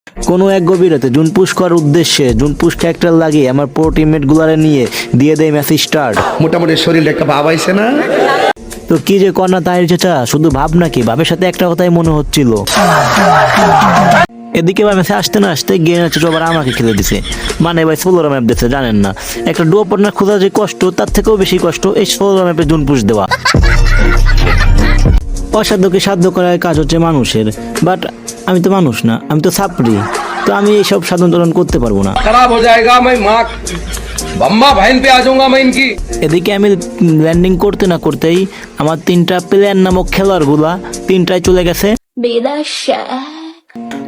কোনো এক গভীরতে zone push করার উদ্দেশ্যে জুন পুশ ক্যারেক্টার লাগিয়ে আমার প্রো টিমমেট গুলারে নিয়ে দিয়ে দেয় ম্যাচ স্টার্ট। মোটামুটি শরীরে একটা ভাব আইছে না? তো কি যে কন্যা তাহির চাচা, শুধু ভাব নাকি, ভাবের সাথে একটা কথাই মনে হচ্ছিল। এদিকে ভাই ম্যাচে আসতে না আসতে গেইনার চাচা আবার আমাকে খেলে দিছে, মানে ভাই সোলোরা ম্যাপ দিচ্ছে। জানেন না, একটা ডুয়ো পার্টনার খোঁজা যে কষ্ট, তার থেকেও বেশি কষ্ট এই সোলোরা ম্যাপে জুন পুশ দেওয়া। অসাধ্যকে সাধ্য করার কাজ হচ্ছে মানুষের, বাট আমি তো মানুষ না, আমি তো ছাপড়ি, তো আমি এইসব সাধন তুলন করতে পারবো না। खराब हो जाएगा मैं माँ बम्मा बहन पे आ जाऊंगा मैं इनकी। এদিকে আমি ল্যান্ডিং করতে না করতেই আমার 3টা প্লেয়ার নামক খেলোয়াড়গুলা 3টায় চলে গেছে।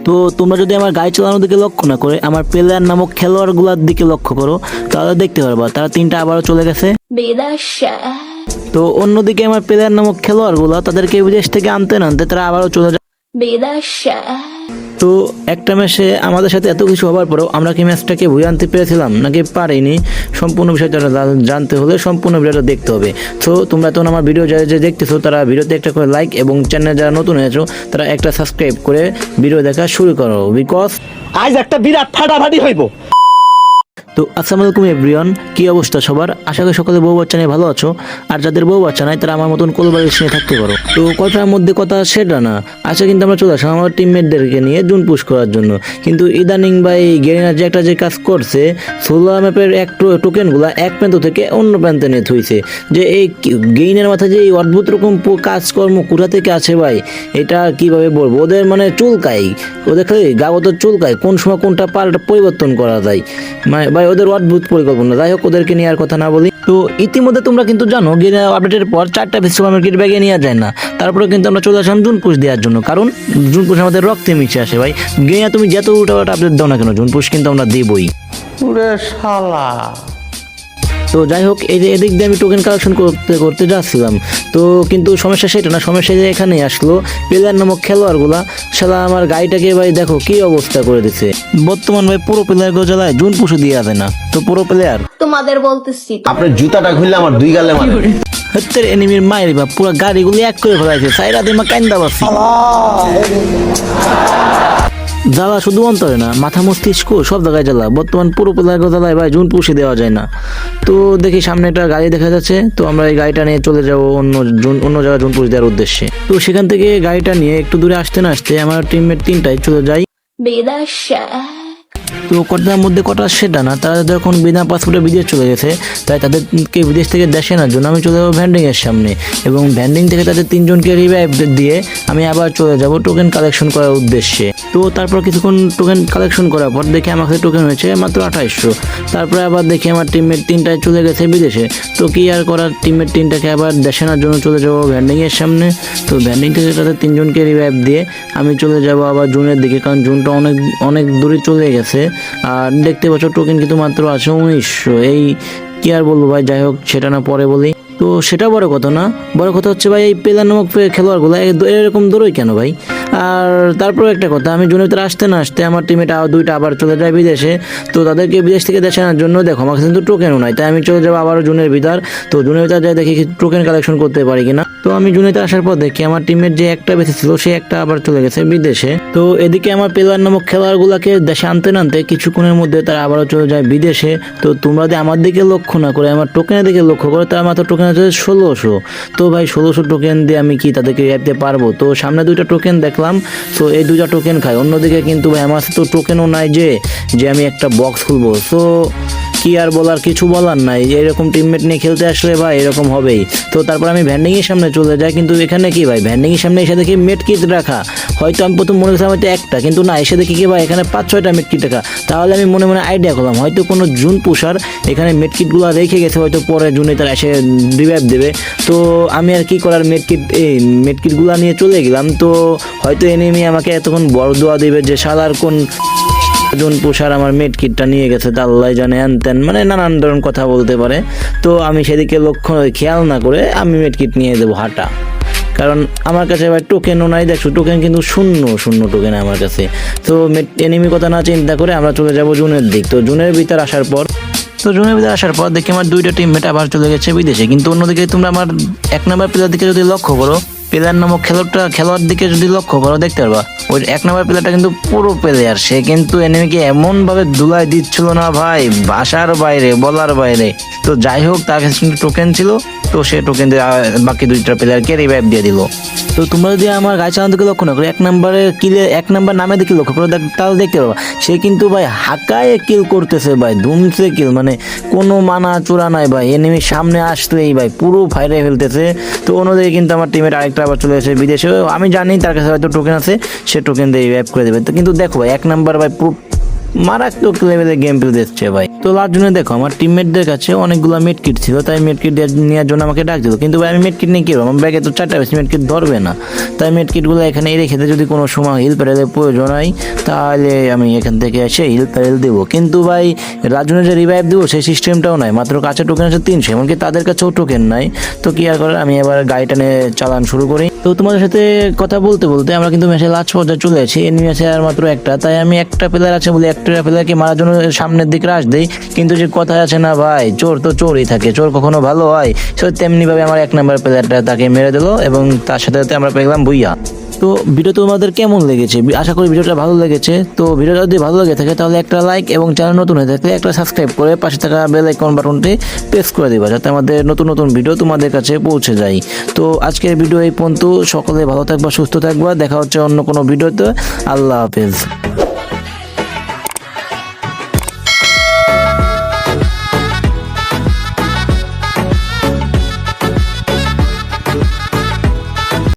তো তোমরা যদি আমার গাড়ি চালানোর দিকে লক্ষ্য না করে আমার প্লেয়ার নামক খেলোয়াড়গুলোর দিকে লক্ষ্য করো, তাহলে দেখতে পারবা তারা 3টা আবারও চলে গেছে। তো অন্যদিকে আমার প্লেয়ার নামক খেলোয়াড়গুলো তাদেরকে বিদেশ থেকে আনতে আনতে তারা আবারও চলে যায়। তো একটা ম্যাচে আমাদের সাথে এত কিছু হওয়ার পরেও আমরা কি ম্যাচটাকে ভুয়ে আনতে পেরেছিলাম নাকি পারিনি, সম্পূর্ণ বিষয়টা জানতে হলে সম্পূর্ণ ভিডিওটা দেখতে হবে। তো তোমরা তখন আমার ভিডিও যারা যে দেখতেছো তারা ভিডিওতে একটা করে লাইক এবং চ্যানেলে যারা নতুন হয়েছো তারা একটা সাবস্ক্রাইব করে ভিডিও দেখা শুরু করো, বিকজ আজ একটা বিরাট ফাটাফাটি হইব। তো আসসালামু আলাইকুম এভরিওয়ান, কি অবস্থা সবার? আশা করি সকলে বউ বাচ্চা নিয়ে ভালো আছো, আর যাদের বউ বাচ্চা নাই তারা আমার মতন কোলবালিশ নিয়ে থাকতে পারো। তো কথার মধ্যে কথা সেটা না, আচ্ছা কিন্তু আমরা চলে আসলাম আমার টিমমেটদেরকে নিয়ে জুন পুশ করার জন্য। কিন্তু ইদানিং ভাই গেরিনা যে একটা যে কাজ করছে, সোলো ম্যাপের এক টোকেনগুলা এক প্রান্ত থেকে অন্য প্রান্তে নিয়ে থইছে। যে এই গেইনের মাথায় যে এই অদ্ভুত রকম কাজকর্ম কোথা থেকে আছে ভাই, এটা কিভাবে বলবো? ওদের মানে চুলকাই, ওদের খালি গাগত চুলকায়, কোন সময় কোনটা পাল্টা পরিবর্তন করা যায়, মানে ভাই ওদের অদ্ভুত পরিকল্পনা। যাই হোক, ওদেরকে নিয়ে আর কথা না বলি। তো ইতিমধ্যে তোমরা কিন্তু জানো গেরিনা আপডেটের পর 4টা বেশি আমার কিট ব্যাগে নিয়ে যায় না, তারপরে কিন্তু আমরা চলে আসলাম জুন পুশ দেওয়ার জন্য, কারণ জুন পুশ আমাদের রক্তে মিশে আসে ভাই। গেরিনা তুমি যত উল্টাপাল্টা আপডেট দাও না কেন, জুন পুশ কিন্তু আমরা দেবই। তো যাই হোক, এই যে এদিক দিয়ে আমি টোকেন কালেকশন করতে করতে যাচ্ছিলাম, তো কিন্তু সমস্যা সেটা না, সমস্যা যে এখানে আসলো প্লেয়ার নামক খেলোয়াড়গুলা শালা আমার গাড়িটাকে ভাই দেখো কি অবস্থা করে দিচ্ছে। বর্তমান ভাই পুরো প্লেয়ার গজালায় জুন পুষে দিয়ে আসে না, তো পুরো প্লেয়ার তোমাদের বলতেছি আপনার জুতাটা খুললে আমার 2 গালে মারে। হত্যের এনিমির মায়ের বা পুরো গাড়িগুলি এক করে ফেলাইছে, সাইরা দিমা কান্দা পাচ্ছি। জ্বালা শুধু অন্তরে না, মাথা মস্তিষ্ক সব জায়গায় জ্বালা। বর্তমান পুরো প্লেয়ার জ্বালায় ভাই জুন পুষে দেওয়া যায় না। তো দেখি সামনে একটা গাড়ি দেখা যাচ্ছে, তো আমরা এই গাড়িটা নিয়ে চলে যাবো অন্য জায়গায় জুন পুষ দেওয়ার উদ্দেশ্যে। তো সেখান থেকে গাড়িটা নিয়ে একটু দূরে আসতে না আসতে আমার টিমমেট 3টায় চলে যায়। তো কটার মধ্যে কটা সেটা না, তারা যখন বিনা পাসপোর্টে বিদেশ চলে গেছে, তাই তাদেরকে বিদেশ থেকে দেশে আনার জন্য আমি চলে যাবো ভ্যান্ডিং এর সামনে, এবং ভ্যান্ডিং থেকে তাদের 3জনকে রিভাইভ দিয়ে আমি আবার চলে যাব টোকেন কালেকশন করার উদ্দেশ্যে। তো তারপর কিছুক্ষণ টোকেন কালেকশন করার পর দেখি আমার কাছে টোকেন হয়েছে মাত্র 2800। তারপরে আবার দেখি আমার টিমমেট 3টায় চলে গেছে বিদেশে। তো কি আর করার, টিমমেট 3টাকে আবার দেশে আনার জন্য চলে যাবো ভ্যান্ডিং এর সামনে। তো ভ্যান্ডিং থেকে তাদের 3জনকে রিভাইভ দিয়ে আমি চলে যাব আবার জুনের দিকে, কারণ জুনটা অনেক অনেক দূরে চলে গেছে। আর দেখতে পাচ্ছ টোকেন কিন্তু মাত্র আছে 1900। এই কি আর বলবো ভাই, যাই হোক সেটা না পরে বলি। তো সেটা বড় কথা না, বড় কথা হচ্ছে ভাই এই প্লেয়ার নামক খেলোয়াড়গুলো এরকম দূরই কেন ভাই। আর তারপর একটা কথা, আমি জুনের ভিতরে আসতে না আসতে আমার টিমে 2টা আবার চলে যায় বিদেশে। তো তাদেরকে বিদেশ থেকে দেশে আনার জন্য দেখো আমার কাছে কিন্তু টোকেনও নাই, তাই আমি চলে যাবো আবারও জুনের ভিতর। তো জুনের ভিতর যাই দেখি টোকেন কালেকশন করতে পারি কিনা। তো আমি জুনেতে আসার পর দেখি আমার টিমের যে একটা বেঁচে ছিল সে একটা আবার চলে গেছে বিদেশে। তো এদিকে আমার প্লেয়ার নামক খেলোয়াড়গুলোকে দেশে আনতে আনতে কিছুক্ষণের মধ্যে তারা আবারও চলে যায় বিদেশে। তো তোমরা যদি আমার দিকে লক্ষ্য না করে আমার টোকেনের দিকে লক্ষ্য করো, তার মাত্র টোকেন আছে 1600। তো ভাই 1600 টোকেন দিয়ে আমি কি তাদেরকে দিতে পারবো? তো সামনে 2টা টোকেন দেখলাম, তো এই 2টা টোকেন খাই। অন্যদিকে কিন্তু ভাই আমার তো টোকেনও নাই যে আমি একটা বক্স খুলবো। তো কি আর বলার, কিছু বলার নাই, এরকম টিমমেট নিয়ে খেলতে আসলে ভাই এরকম হবেই। তো তারপর আমি ভ্যান্ডিং এর সামনে চলে যাই, কিন্তু এখানে কি ভাই ভ্যান্ডিং এর সামনে এসে দেখি মেড কিট রাখা। হয়তো আমি প্রথম মনে করছিলাম হয়তো একটা, কিন্তু না, এসে দেখি কি ভাই এখানে 5-6টা মেড কিট রাখা। তাহলে আমি মনে মনে আইডিয়া করলাম হয়তো কোনো জুন পুষার এখানে মেড কিটগুলো রেখে গেছে, হয়তো পরে জুনে তারা এসে রিভাইভ দেবে। তো আমি আর কি করার মেড কিটগুলো নিয়ে চলে গেলাম। তো হয়তো এনিমি আমাকে এতক্ষণ বড় দোয়া দেবে যে শালার কোন জুন পুষার আমার মেড কিটটা নিয়ে গেছে, তা আল্লাহ জানে, আনতেন মানে নানান ধরনের কথা বলতে পারে। তো আমি সেদিকে লক্ষ্য খেয়াল না করে আমি মেড কিট নিয়ে দেবো হাঁটা, কারণ আমার কাছে ভাই টোকেনও নাই। দেখছো টোকেন কিন্তু শূন্য টোকেন আমার কাছে। তো এনিমি কথা না চিন্তা করে আমরা চলে যাব জুনের দিক। তো জুনের ভিতর আসার পর দেখি আমার 2টা টিমমেট আবার চলে গেছে বিদেশে। কিন্তু অন্যদিকে তোমরা আমার 1 নাম্বার প্লেয়ার দিকে যদি লক্ষ্য করো, প্লেয়ার নামক খেলোয়াড় দিকে যদি লক্ষ্য করো দেখতে পারবা ওই 1 নম্বর প্লেয়ারটা কিন্তু পুরো প্লেয়ার, সে কিন্তু এনিমিকে এমন ভাবে দুলাই দিচ্ছিল না ভাই, বাসার বাইরে বলার বাইরে। তো যাই হোক, তার কাছে কিন্তু টোকেন ছিল, তো সে টোকেন দিয়ে বাকি 2টা প্লেয়ারকে রিভাইভ দিয়ে দিল। তো তোমরা যদি আমার গায়ে চালান দিকে লক্ষ্য না করো, 1 নম্বরের কিলে 1 নম্বর নামে দিকে লক্ষ্য করো, তাহলে দেখতে পারবা সে কিন্তু ভাই হাকায়ে কিল করতেছে ভাই, ধুমছে কিল, মানে কোনো মানা চূড়া নাই ভাই। এনিমির সামনে আসলেই ভাই পুরো ফাইরে ফেলতেছে। তো অন্যদিকে কিন্তু আমার টিমের আরেকটা আবার চলে এসেছে বিদেশে, আমি জানি তার কাছে হয়তো টোকেন আছে, সে টোকেন দিয়ে রিভাইভ করে দেবে। তো কিন্তু দেখো ভাই 1 নাম্বার ভাই পুরো মারাত্মক লেভেলের গেম প্লে দিচ্ছে ভাই। তো লাস্ট জন্য দেখো আমার টিমমেটদের কাছে অনেকগুলো মেড কিট ছিল, তাই মেড কিট নেওয়ার জন্য আমাকে ডাক দিল। কিন্তু ভাই আমি মেড কিট নিয়ে কি করবো, আমার ব্যাগে তো 4টা বেশি মেড কিট ধরবে না। তাই মেড কিটগুলো এখানে রেখে দিয়ে যদি কোনো সময় হিল প্যারেলের প্রয়োজন হয় তাহলে আমি এখান থেকে এসে হিল প্যারেল দেবো। কিন্তু ভাই রাজনের যে রিভাইভ দেবো সেই সিস্টেমটাও নাই, মাত্র কাছে টোকেন আছে 300, এমনকি তাদের কাছেও টোকেন নাই। তো কি আর করার, আমি এবার গাড়িটা নিয়ে চালান শুরু করি। তো তোমাদের সাথে কথা বলতে বলতে আমরা কিন্তু ম্যাচের লাস্ট পর্যায়ে চলে এসেছি, এনিমি আছে আর মাত্র একটা। তাই আমি একটা প্লেয়ার আছে বলে একটা প্লেয়ারকে মারার জন্য সামনের দিকে রাশ দেই। কিন্তু যে কথা আছে না ভাই, চোর তো চোরই থাকে, চোর কখনো ভালো হয়। সো তেমনি ভাবে আমার 1 নম্বর প্লেয়ারটা তাকে মেরে দিল এবং তার সাথে সাথে আমরা পেলাম বুইয়া। তো ভিডিও তোমাদের কেমন লেগেছে, আশা করি ভিডিওটা ভালো লেগেছে। তো ভিডিওটা যদি ভালো লেগে থাকে তাহলে একটা লাইক এবং চ্যানেল নতুন হয়ে থাকলে একটা সাবস্ক্রাইব করে পাশে থাকা বেল আইকন বাটনটি প্রেস করে দিবা, যাতে আমাদের নতুন নতুন ভিডিও তোমাদের কাছে পৌঁছে যায়। তো আজকের ভিডিও এই পর্যন্ত, সকলে ভালো থাকবা, সুস্থ থাকবা, দেখা হচ্ছে অন্য কোনো ভিডিওতে। আল্লাহ হাফেজ।